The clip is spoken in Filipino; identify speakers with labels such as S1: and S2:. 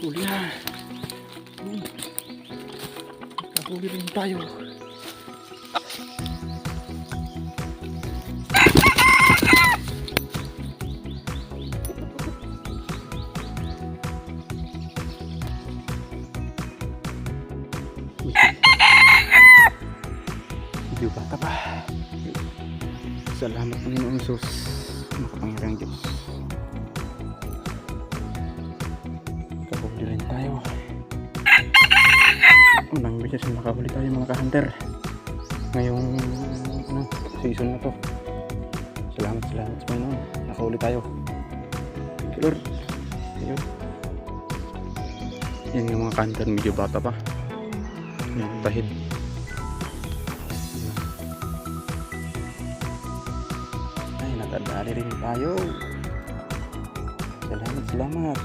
S1: Huli na. Nakahuli rin tayo. Medyo bata pa. Salamat Panginoon Sus, makapangyarihang Diyos. Nakahuli rin tayo. Unang beses na nakahuli tayo mga ka-hunter ngayong season na to. Salamat sa Panginoon, nakahuli tayo. Thank you Lord. Ayun. Yan yung mga ka-hunter, medyo bata pa. Yung tahid. Ay, nakadali rin tayo. Salamat.